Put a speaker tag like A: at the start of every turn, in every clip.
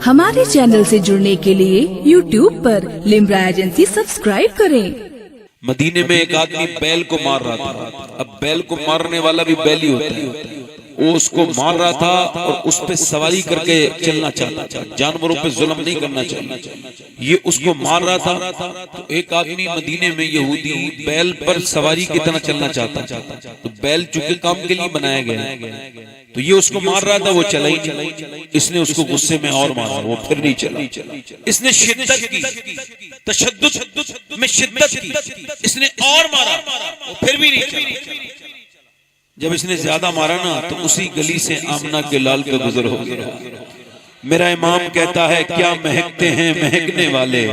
A: हमारे चैनल से जुड़ने के लिए YouTube पर लिम्रा एजेंसी सब्सक्राइब करें।
B: मदीने में एक आदमी बैल को मार रहा था। अब बैल को मारने वाला भी बैल ही होता है। वो उसको मार रहा था और उस पे सवारी करके चलना चाहता था। जानवरों पे जुल्म नहीं करना चाहिए। ये उसको मार रहा था तो एक आदमी मदीने में यहूदी बैल पर सवारी की तरह चलना चाहता था। तो बैल चूंकि काम के लिए बनाया गया तो ये उसको मार रहा था, वो चला ही नहीं। इसने उसको गुस्से में और मारा, वो फिर नहीं चला। इसने शिद्दत की, तशद्दुद में शिद्दत की, इसने और मारा, वो फिर भी नहीं चला। जब इसने ज्यादा मारा ना तो उसी गली से आमना के लाल का गुजर हो गया। मेरा इमाम कहता है क्या महकते हैं महकने वाले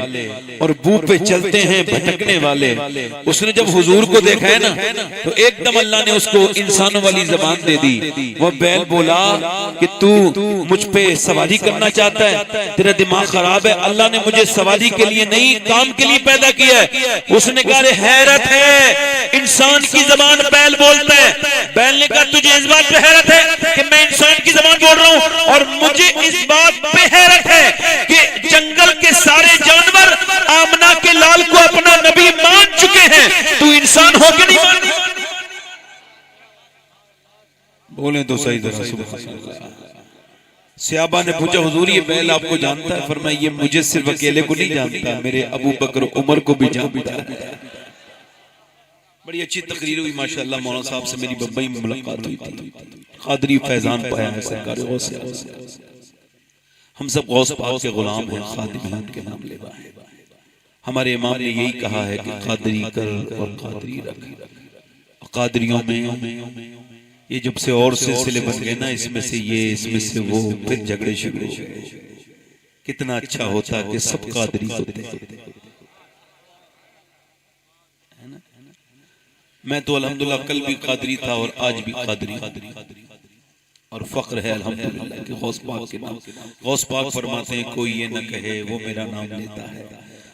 B: और बू पे चलते हैं भटकने वाले। उसने जब हुजूर को देखा है ना तो एकदम अल्लाह ने उसको इंसानों वाली जबान दे दी। वो बैल बोला कि तू मुझ पे सवारी करना चाहता है, तेरा दिमाग खराब है। अल्लाह ने मुझे सवारी के लिए नहीं काम के लिए पैदा किया है। उसने कहा हैरत है, इंसान की जबान बैल बोलता है। बैल ने कहा तुझे इस बात पे हैरत है कि मैं इंसान की जबान बोल रहा हूँ और मुझे इस बात पे हैरत है कि जंगल के सारे जानवर आमना के लाल को अपना नबी मान चुके हैं, तू इंसान हो के नहीं मान। बोले तो सही तरह सुभान अल्लाह। सहाबा ने पूछा हुजूर ये बैल आपको जानता है? फरमाया ये मुझे सिर्फ अकेले को नहीं जानता, मेरे अबू बकर उमर को भी जानता है। बड़ी अच्छी तकरीर हुई माशाअल्लाह। मौलाना साहब से मेरी बम्बई में मुलाकात हुई थी। कादरी फैजान पाया है सरकार गौस से। हम सब गौस पाक के गुलाम हैं, खादिम हैं, उनके नाम लेवा है। हमारे इमाम ने यही कहा है कि कादरी कर और कादरी रख। कादरियों में ये जब से और सिलसिले बन गए ना, इसमें से ये इसमें से वो, फिर झगड़े शुरू हो गए। कितना अच्छा होता कि सब कादरी होते। मैं तो अल्हम्दुलिल्लाह कल भी कादरी था और आज भी कादरी और फख्र है अल्हम्दुलिल्लाह कि गौस पाक के नाम। गौस पाक फरमाते हैं कोई ये न कहे वो मेरा नाम लेता है,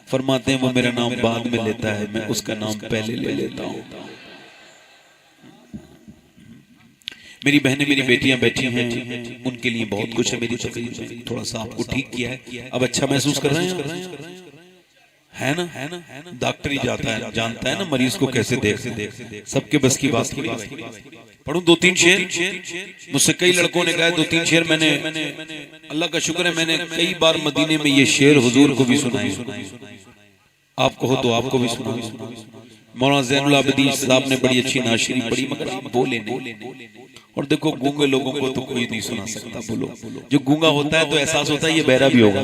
B: फरमाते हैं वो मेरा नाम बाद में लेता है, मैं उसका नाम पहले ले लेता हूँ। मेरी बहनें मेरी बेटियां बैठी हैं, उनके लिए बहुत कुछ है। मेरी तकलीफ थोड़ा सा आपको ठीक किया है, अब अच्छा महसूस कर रहे हैं है ना? डॉक्टर ही जानता है ना मरीज को कैसे देख। सबके बस की बात नहीं। पढ़ूं 2-3 शेर। मुझसे कई लड़कों ने कहा 2-3 शेर। मैंने अल्लाह का शुक्र है मैंने कई बार मदीने में ये शेर हुजूर को भी सुनाए। आपको हो तो आपको भी सुना। मौलाना ज़ैनुल आबिदीन साहब ने बड़ी अच्छी नाशिरी पढ़ी मगर आप बोले नहीं। और देखो गूंगे लोगों को तो कोई नहीं सुना सकता। बोलो जो गूंगा होता है तो एहसास होता है ये बहरा भी होगा,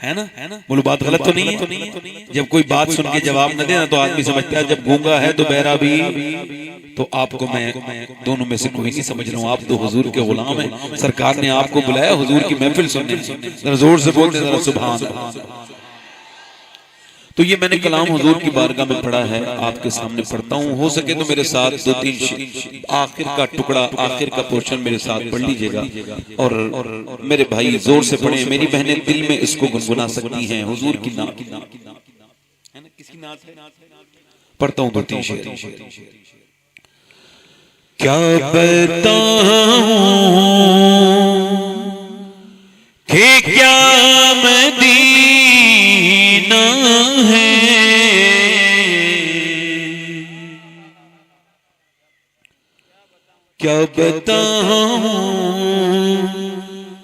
B: है ना? बोलो बात गलत तो नहीं है? जब कोई बात सुन के जवाब न देना तो आदमी समझता है जब गूंगा है तो बहरा भी। तो आपको मैं दोनों में से कोई नहीं समझ रहा हूँ। आप तो हुजूर के गुलाम हैं, सरकार ने आपको बुलाया हुजूर की महफिल सुनने। जोर से बोलते जरा सुभान अल्लाह। तो ये मैंने कलाम हुजूर की बारगाह में पढ़ा है, आपके सामने पढ़ता हूँ। हो सके तो मेरे साथ 2-3 आखिर का टुकड़ा, आखिर का पोर्शन मेरे साथ पढ़ लीजिएगा और मेरे भाई जोर से पढ़े। मेरी बहनें दिल में इसको गुनगुना सकती हैं। हुजूर की नात है ना, किसकी नात है? पढ़ता हूँ 2-3 शेर। क्या बताऊं कि क्या मदीना है, क्या बताऊं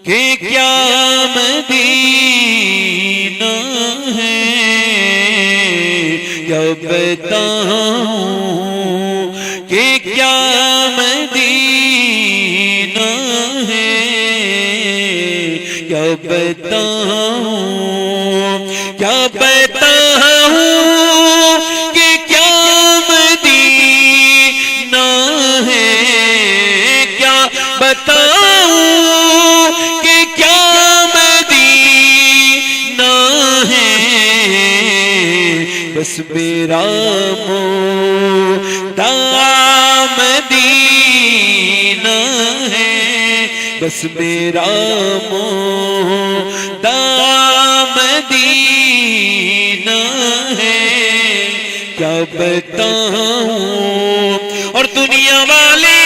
B: कि क्या मदीना है, क्या बताऊं कि क्या मदीना है, क्या बताऊं क्या बताऊं कि क्या मदीना है, क्या बताऊं कि क्या मदीना है। बस मेरा मोदा मदीना है, बस मेरा मोदा मदीना है, क्या बताऊं। और दुनिया वाले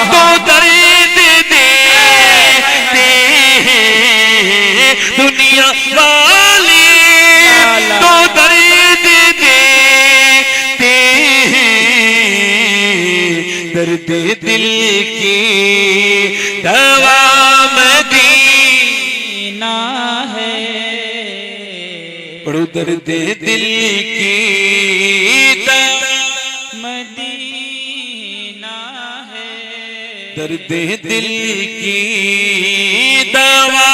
B: तो दर्द वाले तो दर्द देते हैं, दर्द दिल की दवा मदीना है। पढ़ो दर्द दिल की मदीना है, दर्द दिल की दवा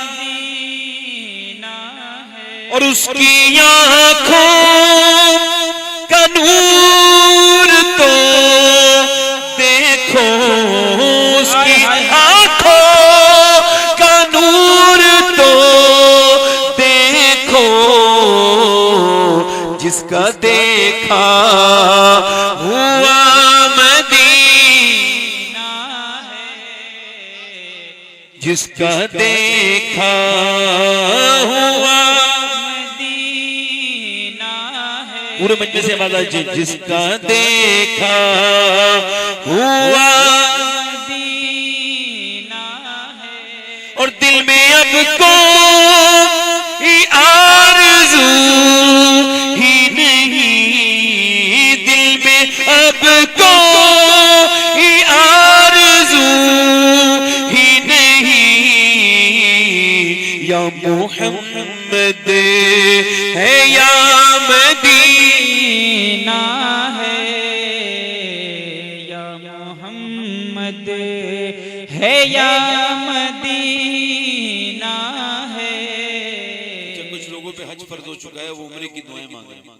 B: मदीना है। और उसकी आँखों का नूर तो देखो, उसकी आँखों का नूर तो देखो, जिसका देखा हुआ मदीना है, जिसका देखा हुआ मदीना है। पूरे मजमे से आवाज आई, जिसका देखा हुआ मदीना है। और दिल में अब कोई आरज़ू ही नहीं, दिल में अब कोई आरज़ू ही नहीं, या मोहम्मद है या मदीना है, या मोहम्मद है या मदीना है। कुछ लोगों पे हज फर्ज हो चुका है, वो उम्रे की दुआएं मांग रहे हैं ना।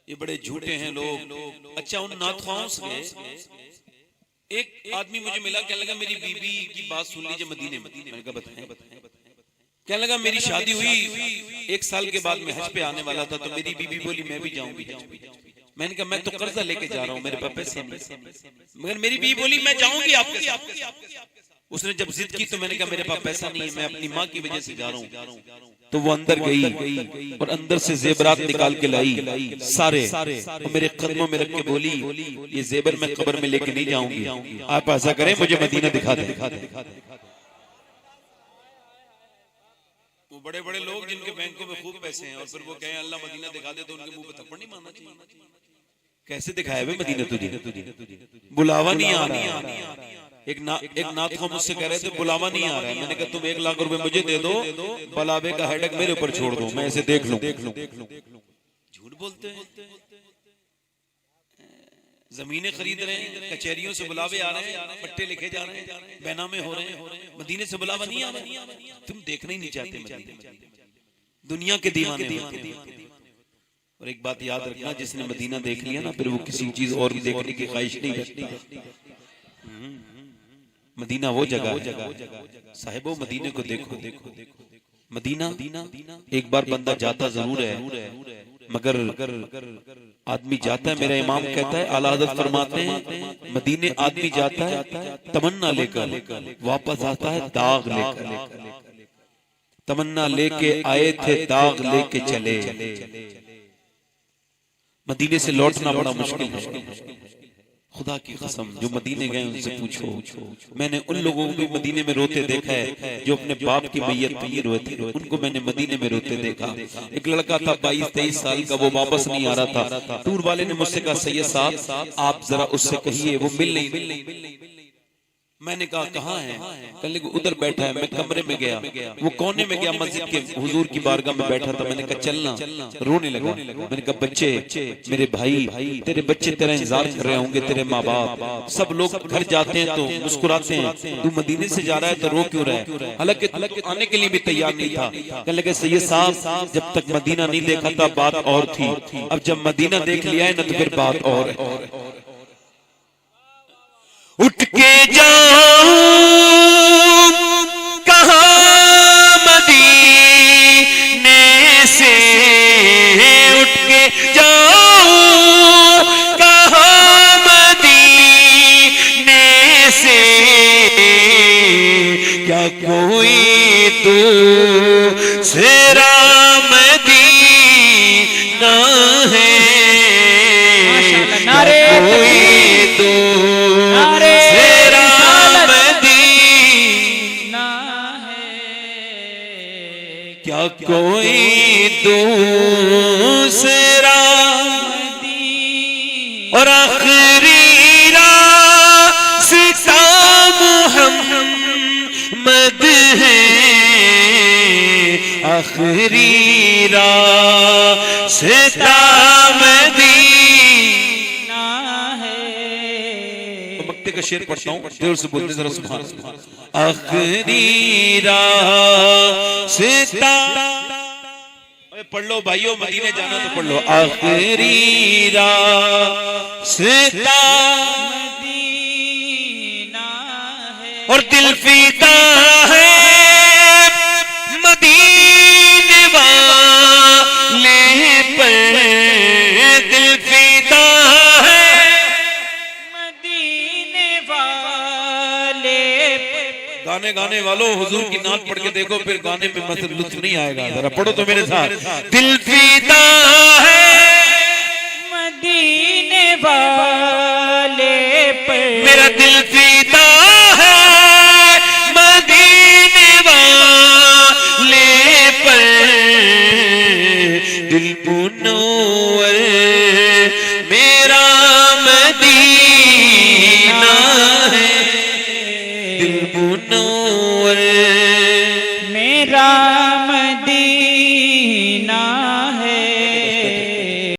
B: ये बड़े झूठे हैं लोग। अच्छा, उन नाथखाओं से एक आदमी मुझे मिला, कहने लगा मेरी बीबी की बात सुन लीजिए मदीने में। मैंने कहा बताएं। कहने लगा मेरी शादी हुई 1 साल के बाद मैं हज पे आने वाला था, तो मेरी बीबी बोली मैं भी जाऊंगी। मैंने कहा मैं तो कर्जा लेके जा रहा हूँ, मेरे पास पैसे नहीं, मगर मेरी बीबी बोली मैं जाऊंगी आपके साथ। उसने जब जिद की तो मैंने कहा मेरे पास पैसा नहीं है, मैं अपनी माँ की वजह से जा रहा हूँ। तो वो अंदर गई और अंदर से जेबरात निकाल के लाई सारे, और मेरे कदमों में रख के बोली ये जेबर मैं कब्र में लेके नहीं जाऊंगी, आप ऐसा करें मुझे मदीना दिखा दे। वो बड़े बड़े लोग जिनके बैंकों में खूब पैसे हैं और फिर वो कहें अल्लाह मदीना दिखा दे, तो उनके मुंह पे थप्पड़ नहीं मारना चाहिए। कैसे दिखाया वे मदीना तुझे? बुलावा नहीं आ रहा। एक नाथ को मुझसे कह रहे थे बुलावा नहीं आ रहा है। मैंने कहा तुम 1 लाख रुपए मुझे दे दो, बलावे का हेडेक मेरे ऊपर छोड़ दो, मैं ऐसे देख लूं। झूठ बोलते हैं। जमीनें खरीद रहे हैं, कचहरियों से बुलावे आ रहे हैं, पट्टे लिखे जा रहे हैं, बैनामे हो रहे हैं, मदीने से बुलावा नहीं आ रहा। तुम देखना ही नहीं चाहते मदीने, दुनिया के दीवाने होते हैं। और एक बात याद रखना, जिसने मदीना देख लिया ना फिर वो किसी चीज और भी देखने की ख्वाहिश नहीं रखती। मदीना वो जगह है साहिबो, मदीने को देखो। मदीना एक बार बंदा जाता जरूर है, मगर आदमी जाता है, मेरा इमाम कहता है, आला हज़रत फरमाते हैं मदीने आदमी जाता है तमन्ना लेकर, वापस आता है दाग लेकर। तमन्ना लेके आए थे, दाग लेके चले। मदीने से लौटना बड़ा मुश्किल है। खुदा की कसम, जो मदीने गए उनसे पूछो। मैंने उन लोगों को भी मदीने में रोते देखा है जो अपने बाप की मैयत पे ही रोते, उनको मैंने मदीने में रोते देखा। एक लड़का था 22-23 साल का, वो वापस नहीं आ रहा था। टूर वाले ने मुझसे कहा सैयद साहब आप जरा उससे कहिए, वो मिल नहीं। मैंने कहा कहाँ है? कहने लगे उधर बैठा है। मैं कमरे में गया, वो कोने में गया, मस्जिद के हुजूर की बारगाह में बैठा था। मैंने कहा चलना, रोने लगा। मैंने कहा बच्चे, मेरे भाई, तेरे बच्चे तेरा इंतजार कर रहे होंगे, तेरे माँ बाप सब लोग घर जाते हैं तो मुस्कुराते हैं, तू मदीने से जा रहा है तो रो क्यों रहा है? हालांकि आने के लिए भी तैयार नहीं था। कहने लगे सैयद साहब जब तक मदीना नहीं देखा था बात और थी, अब जब मदीना देख लिया है ना तो फिर बात और है। उठ के जाऊं कहाँ मदीने से, उठ के जाऊं कहाँ मदीने से, क्या कोई दूसरा मदीना है? कोई और आखिरी रास्ता मुहम्मद है, आखिरी रास्ता मदीना है। तो मक्ते का शेर पढ़ता हूँ, जोर से बोलते जरा सुभान अल्लाह। आखिरी रास्ता, पढ़ लो भाइयों, मदीने जाना तो पढ़ लो। आखिरी रास्ता मदीना है और दिल फीदा है मदीने वाले पर, दिल फीदा है मदीने वाले पर। गाने गाने वालों हुजूर की नात पढ़ के देखो, फिर गाने में मतलब लुत्फ नहीं आएगा। जरा पढ़ो तो मेरे साथ। दिल फीदा है मदीने वाले पर, मेरा दिल फीदा